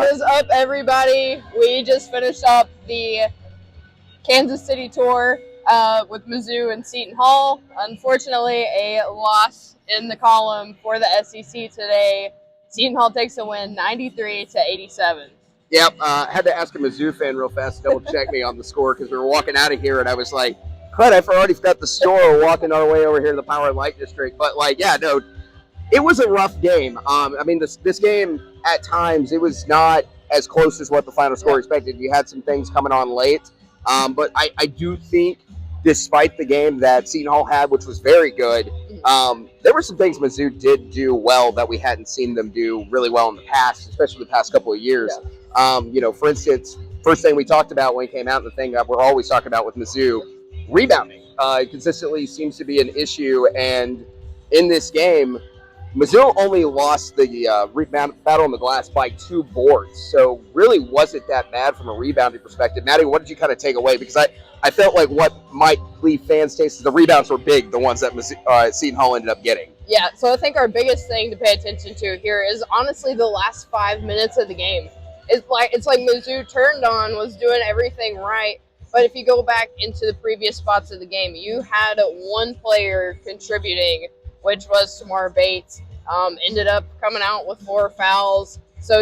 What is up, everybody? We just finished up the Kansas City tour with Mizzou and Seton Hall. Unfortunately, a loss in the column for the SEC today. Seton Hall takes a win 93-87. Yep, I had to ask a Mizzou fan real fast to double check me on the score because we were walking out of here and I was like, crud, I've already forgot the store walking our way over here to the Power and Light District. But, it was a rough game. This game, at times, it was not as close as what the final score expected. You had some things coming on late. But I do think, despite the game that Seton Hall had, which was very good, there were some things Mizzou did do well that we hadn't seen them do really well in the past, especially the past couple of years. Yeah. For instance, first thing we talked about when we came out, and the thing that we're always talking about with Mizzou, rebounding. Consistently seems to be an issue, and in this game, Mizzou only lost the rebound battle on the glass by 2 boards, so really wasn't that bad from a rebounding perspective. Maddy, what did you kind of take away? Because I felt like what might leave fans' taste is the rebounds were big, the ones that Seton Hall ended up getting. Yeah, so I think our biggest thing to pay attention to here is honestly the last 5 minutes of the game. It's like Mizzou turned on, was doing everything right, but if you go back into the previous spots of the game, you had one player contributing, which was Tamar Bates, ended up coming out with 4 fouls. So,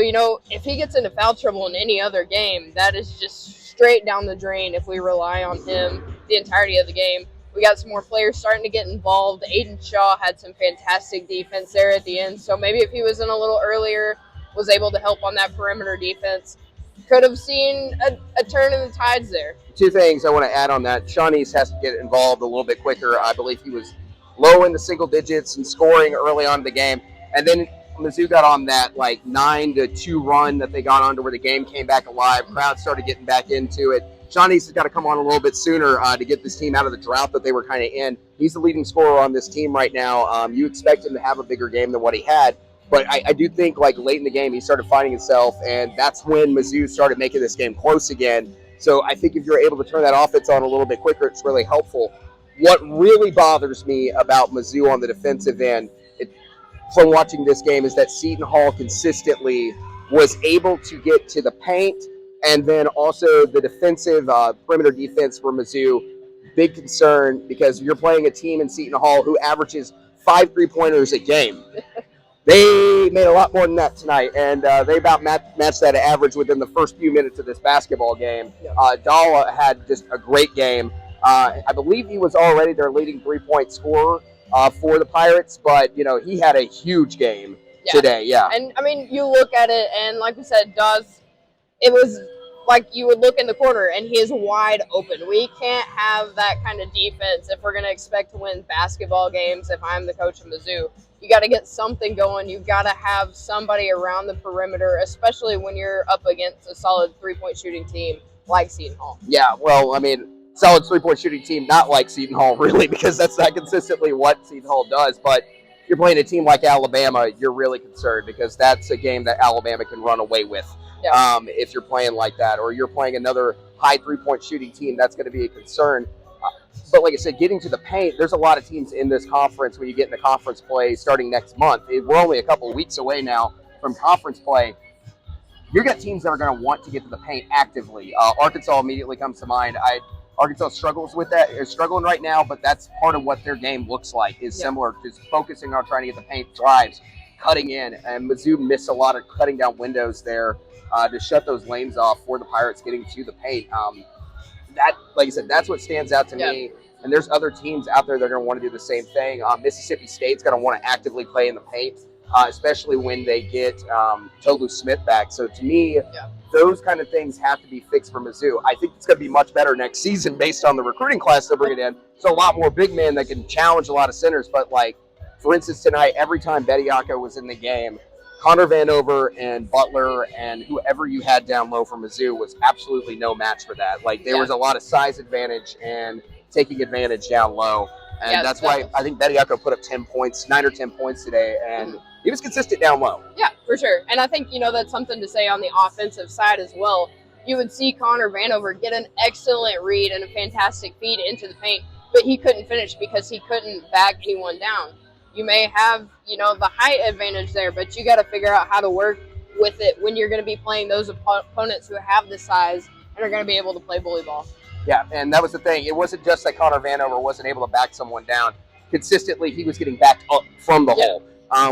if he gets into foul trouble in any other game, that is just straight down the drain if we rely on him the entirety of the game. We got some more players starting to get involved. Aiden Shaw had some fantastic defense there at the end. So maybe if he was in a little earlier, was able to help on that perimeter defense, could have seen a turn in the tides there. 2 things I want to add on that. Shawnees has to get involved a little bit quicker. I believe he was low in the single digits and scoring early on in the game. And then Mizzou got on that 9-2 run that they got on to where the game came back alive. Crowd started getting back into it. Shawnees has got to come on a little bit sooner to get this team out of the drought that they were kind of in. He's the leading scorer on this team right now. You expect him to have a bigger game than what he had. But I do think late in the game he started finding himself, and that's when Mizzou started making this game close again. So I think if you're able to turn that offense on a little bit quicker, it's really helpful. What really bothers me about Mizzou on the defensive end from watching this game is that Seton Hall consistently was able to get to the paint, and then also the defensive perimeter defense for Mizzou, big concern because you're playing a team in Seton Hall who averages 5 3-pointers a game. They made a lot more than that tonight, and they about matched that average within the first few minutes of this basketball game. Dalla had just a great game. I believe he was already their leading 3-point scorer for the Pirates, but, he had a huge game today, And, you look at it, and like we said, it was like you would look in the corner, and he is wide open. We can't have that kind of defense if we're going to expect to win basketball games if I'm the coach of Mizzou. You got to get something going. You've got to have somebody around the perimeter, especially when you're up against a solid 3-point shooting team like Seton Hall. Yeah, well, solid 3-point shooting team, not like Seton Hall, really, because that's not consistently what Seton Hall does. But if you're playing a team like Alabama, you're really concerned because that's a game that Alabama can run away with. Yeah. If you're playing like that, or you're playing another high 3-point shooting team, that's going to be a concern. But like I said, getting to the paint, there's a lot of teams in this conference when you get into conference play starting next month. We're only a couple of weeks away now from conference play. You've got teams that are going to want to get to the paint actively. Arkansas immediately comes to mind. Arkansas struggles with that. Is struggling right now, but that's part of what their game looks like, is similar, just focusing on trying to get the paint drives, cutting in. And Mizzou missed a lot of cutting down windows there to shut those lanes off for the Pirates getting to the paint. That, like I said, that's what stands out to me. And there's other teams out there that are going to want to do the same thing. Mississippi State's going to want to actively play in the paint, especially when they get Tolu Smith back. So to me, those kind of things have to be fixed for Mizzou. I think it's going to be much better next season based on the recruiting class they're bringing in. So a lot more big men that can challenge a lot of centers. But, for instance, tonight, every time Bediako was in the game, Connor Vanover and Butler and whoever you had down low for Mizzou was absolutely no match for that. There was a lot of size advantage and taking advantage down low. And that's why I think Bediako put up 9 or 10 points today, and he was consistent down low. Yeah, for sure. And I think, that's something to say on the offensive side as well. You would see Connor Vanover get an excellent read and a fantastic feed into the paint, but he couldn't finish because he couldn't back anyone down. You may have, the height advantage there, but you got to figure out how to work with it when you're going to be playing those opponents who have the size and are going to be able to play bully ball. Yeah, and that was the thing. It wasn't just that Connor Vanover wasn't able to back someone down. Consistently, he was getting backed up from the hole.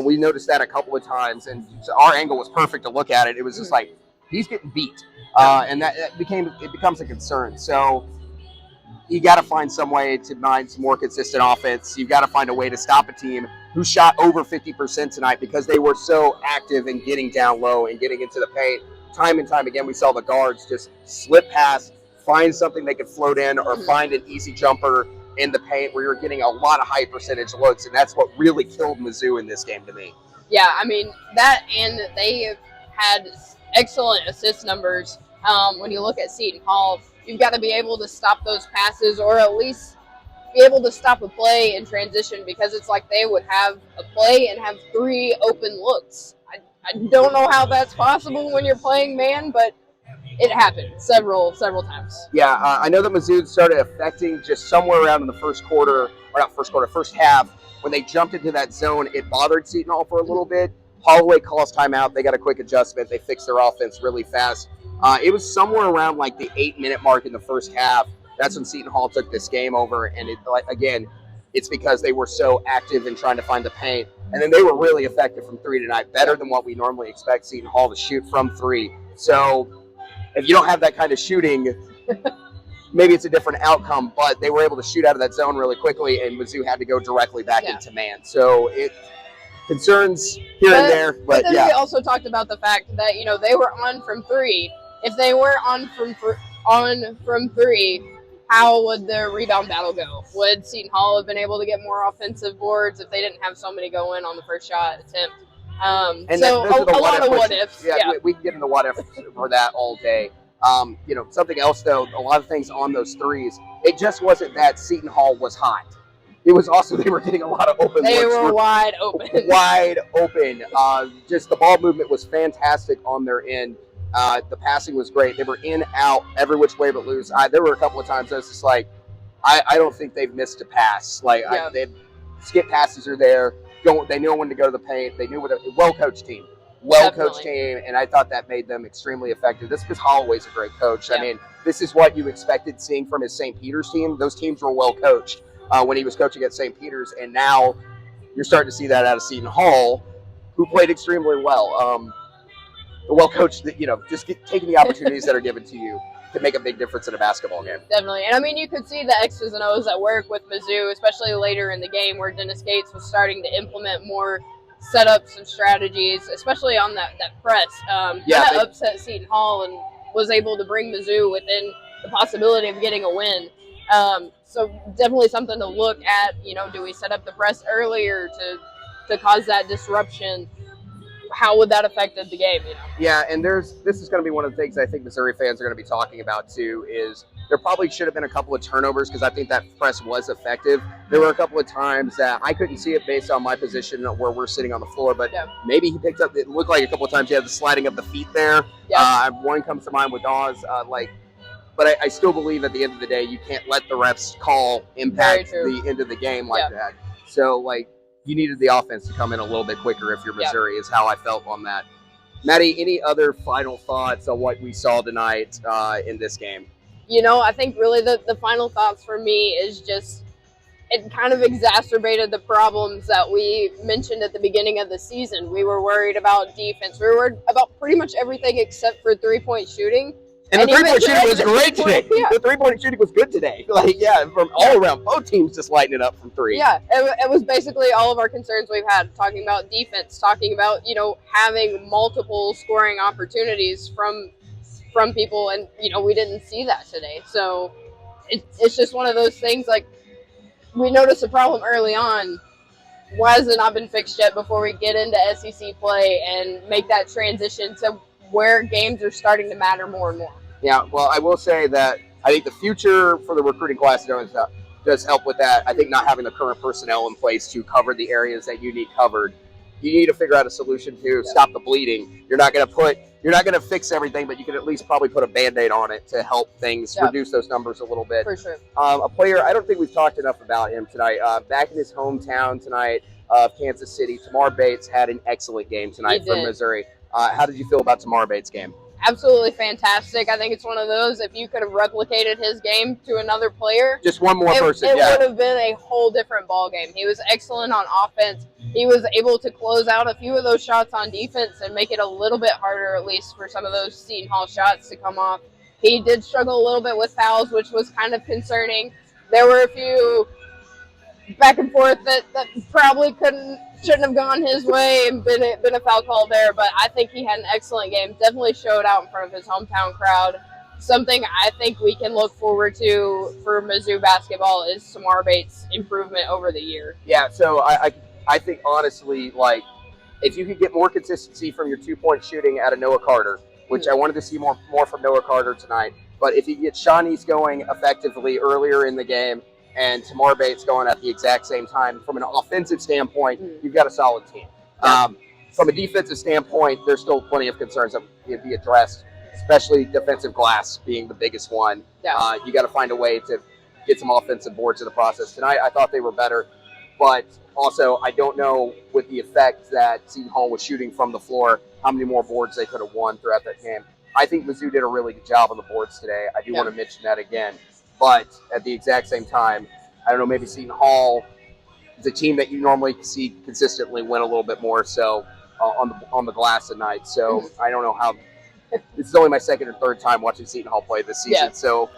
We noticed that a couple of times, and our angle was perfect to look at it. It was just like, he's getting beat. And that becomes a concern. So you got to find some way to find some more consistent offense. You've got to find a way to stop a team who shot over 50% tonight because they were so active in getting down low and getting into the paint. Time and time again, we saw the guards just slip past, find something they could float in, or find an easy jumper in the paint where you're getting a lot of high percentage looks, and that's what really killed Mizzou in this game to me. Yeah, I mean, that, and they had excellent assist numbers. When you look at Seton Hall, you've got to be able to stop those passes, or at least be able to stop a play in transition, because it's like they would have a play and have 3 open looks. I don't know how that's possible when you're playing man, but it happened several times. Yeah, I know that Mizzou started affecting just somewhere around in the first half. When they jumped into that zone, it bothered Seton Hall for a little bit. Holloway calls timeout. They got a quick adjustment. They fixed their offense really fast. It was somewhere around like the 8-minute mark in the first half. That's when Seton Hall took this game over. And it's because they were so active in trying to find the paint. And then they were really effective from 3 tonight, better than what we normally expect Seton Hall to shoot from 3. So if you don't have that kind of shooting, maybe it's a different outcome, but they were able to shoot out of that zone really quickly, and Mizzou had to go directly back into man. So it concerns here and there. But then we also talked about the fact that, they were on from 3. If they were on from 3, how would the rebound battle go? Would Seton Hall have been able to get more offensive boards if they didn't have so many go in on the first shot attempt? And so a lot of what ifs. Yeah, we can get into what ifs for that all day. Something else though, a lot of things on those threes. It just wasn't that Seton Hall was hot. It was also they were getting a lot of open looks. They were wide open. Wide open. Just the ball movement was fantastic on their end. The passing was great. They were in, out, every which way but loose. There were a couple of times I was just like, I don't think they've missed a pass. They skip passes are there. They knew when to go to the paint. They knew well-coached team. Well-coached team, and I thought that made them extremely effective. This because Holloway's a great coach. I mean, this is what you expected seeing from his St. Peter's team. Those teams were well-coached when he was coaching at St. Peter's, and now you're starting to see that out of Seton Hall, who played extremely well. The well-coached, taking the opportunities that are given to you can make a big difference in a basketball game. Definitely. And, I mean, you could see the X's and O's at work with Mizzou, especially later in the game where Dennis Gates was starting to implement more setups and strategies, especially on that press. That upset Seton Hall and was able to bring Mizzou within the possibility of getting a win. So definitely something to look at. Do we set up the press earlier to cause that disruption? How would that affect the game? Yeah, and this is going to be one of the things I think Missouri fans are going to be talking about too. Is there probably should have been a couple of turnovers because I think that press was effective. There were a couple of times that I couldn't see it based on my position where we're sitting on the floor, but maybe he picked up. It looked like a couple of times he had the sliding of the feet there. One comes to mind with Dawes, but I still believe at the end of the day you can't let the refs call impact the end of the game like that. So you needed the offense to come in a little bit quicker if you're Missouri is how I felt on that. Maddy, any other final thoughts on what we saw tonight in this game? I think really the final thoughts for me is just it kind of exacerbated the problems that we mentioned at the beginning of the season. We were worried about defense. We were worried about pretty much everything except for three-point shooting. And the three-point shooting was great today. The three-point shooting was good today. From all around. Both teams just lighting it up from 3. Yeah, it was basically all of our concerns we've had, talking about defense, talking about, having multiple scoring opportunities from people, and, we didn't see that today. So it's just one of those things, we noticed a problem early on. Why has it not been fixed yet before we get into SEC play and make that transition to where games are starting to matter more and more? Yeah, well, I will say that I think the future for the recruiting class does help with that. I think not having the current personnel in place to cover the areas that you need covered, you need to figure out a solution to stop the bleeding. You're not going to fix everything, but you can at least probably put a Band-Aid on it to help things reduce those numbers a little bit. For sure. A player, I don't think we've talked enough about him tonight. Back in his hometown tonight of Kansas City, Tamar Bates had an excellent game tonight for Missouri. How did you feel about Tamar Bates' game? Absolutely fantastic. I think it's one of those, if you could have replicated his game to another player, just one more person, it would have been a whole different ball game. He was excellent on offense. He was able to close out a few of those shots on defense and make it a little bit harder, at least for some of those Seton Hall shots to come off. He did struggle a little bit with fouls, which was kind of concerning. There were a few back and forth that probably shouldn't have gone his way and been a foul call there, but I think he had an excellent game. Definitely showed out in front of his hometown crowd. Something I think we can look forward to for Mizzou basketball is Tamar Bates' improvement over the year. Yeah, so I think honestly, like, if you could get more consistency from your 2-point shooting out of Noah Carter, which I wanted to see more from Noah Carter tonight, but if you get Shawnee's going effectively earlier in the game and Tamar Bates going at the exact same time, from an offensive standpoint, you've got a solid team. From a defensive standpoint, there's still plenty of concerns that need to be addressed, especially defensive glass being the biggest one. You got to find a way to get some offensive boards in the process. Tonight, I thought they were better, but also I don't know with the effect that Seton Hall was shooting from the floor, how many more boards they could have won throughout that game. I think Mizzou did a really good job on the boards today. I do want to mention that again. But at the exact same time, I don't know, maybe Seton Hall is a team that you normally see consistently win a little bit more so on the glass at night. So I don't know how – this is only my second or third time watching Seton Hall play this season. So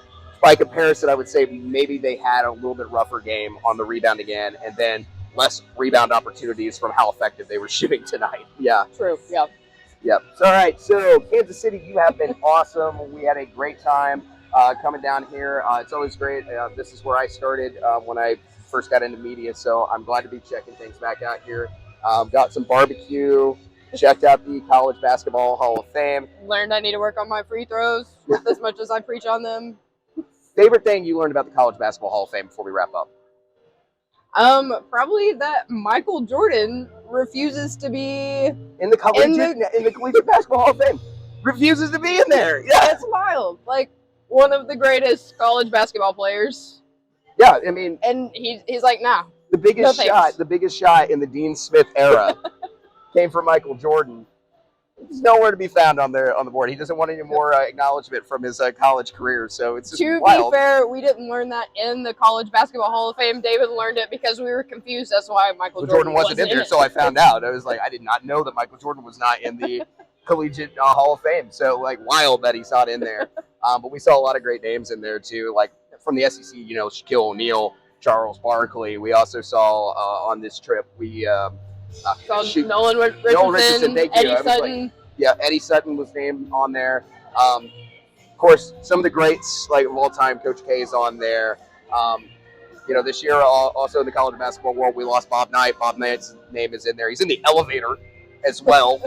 by comparison, I would say maybe they had a little bit rougher game on the rebound again, and then less rebound opportunities from how effective they were shooting tonight. Yeah. True, Yep. So, all right, so Kansas City, you have been awesome. We had a great time coming down here. It's always great. This is where I started when I first got into media, so I'm glad to be checking things back out here. Got some barbecue, checked out the College Basketball Hall of Fame. Learned I need to work on my free throws with as much as I preach on them. Favorite thing you learned about the College Basketball Hall of Fame before we wrap up? Probably that Michael Jordan refuses to be in the Collegiate Basketball Hall of Fame. Refuses to be in there. Yeah, that's wild. Like, one of the greatest college basketball players. Yeah, I mean, and he's like, nah. The biggest shot in the Dean Smith era came from Michael Jordan. He's nowhere to be found on the board. He doesn't want any more acknowledgement from his college career. So it's just wild. To be fair, we didn't learn that in the College Basketball Hall of Fame. David learned it because we were confused. That's why Michael Jordan wasn't in there. So I found out. I was like, I did not know that Michael Jordan was not in the Collegiate Hall of Fame. So like, wild that he's not in there. But we saw a lot of great names in there too. Like from the SEC, you know, Shaquille O'Neal, Charles Barkley. We also saw on this trip Nolan Richardson, Eddie Sutton. Eddie Sutton was named on there. Of course, some of the greats like of all time, Coach K is on there. This year also in the college basketball world, we lost Bob Knight. Bob Knight's name is in there. He's in the elevator as well.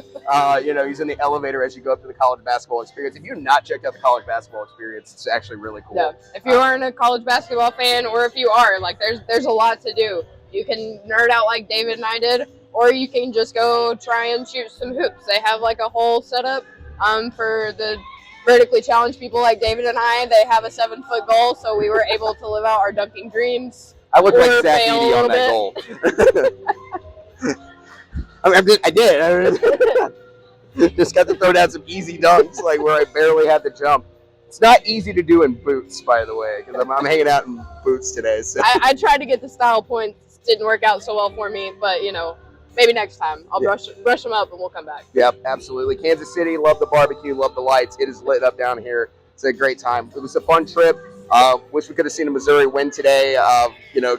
He's in the elevator as you go up to the college basketball experience. If you've not checked out the college basketball experience, it's actually really cool. Yeah. If you aren't a college basketball fan, or if you are, like, there's a lot to do. You can nerd out like David and I did, or you can just go try and shoot some hoops. They have like a whole setup for the vertically challenged people like David and I. They have a 7-foot goal, so we were able to live out our dunking dreams. I look like Zach Edey on that goal. I did. Just got to throw down some easy dunks, like where I barely had to jump. It's not easy to do in boots, by the way, because I'm hanging out in boots today. So. I tried to get the style points. Didn't work out so well for me, but maybe next time I'll brush them up and we'll come back. Yep, absolutely. Kansas City, love the barbecue, love the lights. It is lit up down here. It's a great time. It was a fun trip. Wish we could have seen a Missouri win today.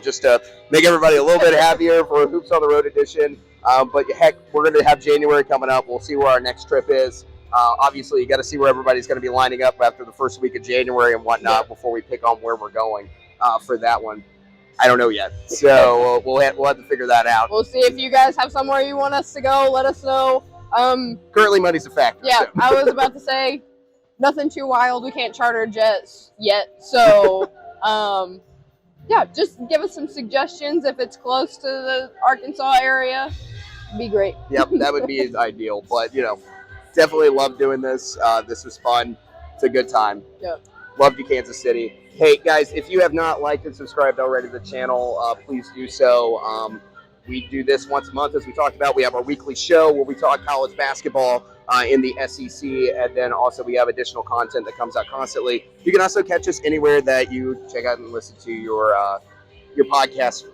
Just to make everybody a little bit happier for Hoops on the Road edition. But heck, we're going to have January coming up. We'll see where our next trip is. Obviously, you got to see where everybody's going to be lining up after the first week of January and whatnot before we pick on where we're going for that one. I don't know yet, so we'll have to figure that out. We'll see if you guys have somewhere you want us to go. Let us know. Currently, money's a factor. Yeah, so. I was about to say nothing too wild. We can't charter jets yet, so just give us some suggestions if it's close to the Arkansas area. It'd be great. Yep, that would be ideal. But definitely love doing this. This was fun. It's a good time. Yeah. Love you, Kansas City. Hey, guys, if you have not liked and subscribed already to the channel, please do so. We do this once a month, as we talked about. We have our weekly show where we talk college basketball in the SEC, and then also we have additional content that comes out constantly. You can also catch us anywhere that you check out and listen to your podcast.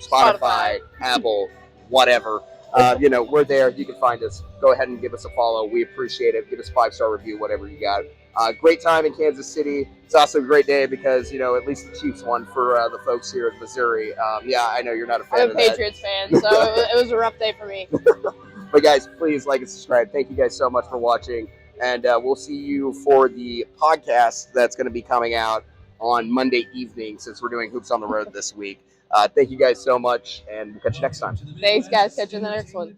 Spotify, Apple, whatever. We're there. You can find us. Go ahead and give us a follow. We appreciate it. Give us a 5-star review, whatever you got. Great time in Kansas City. It's also a great day because, at least the Chiefs won for the folks here in Missouri. I know you're not a fan I'm of a Patriots fan, so it was a rough day for me. But guys, please like and subscribe. Thank you guys so much for watching. And we'll see you for the podcast that's going to be coming out on Monday evening since we're doing Hoops on the Road this week. Thank you guys so much, and we'll catch you next time. Thanks, guys. Catch you in the next one.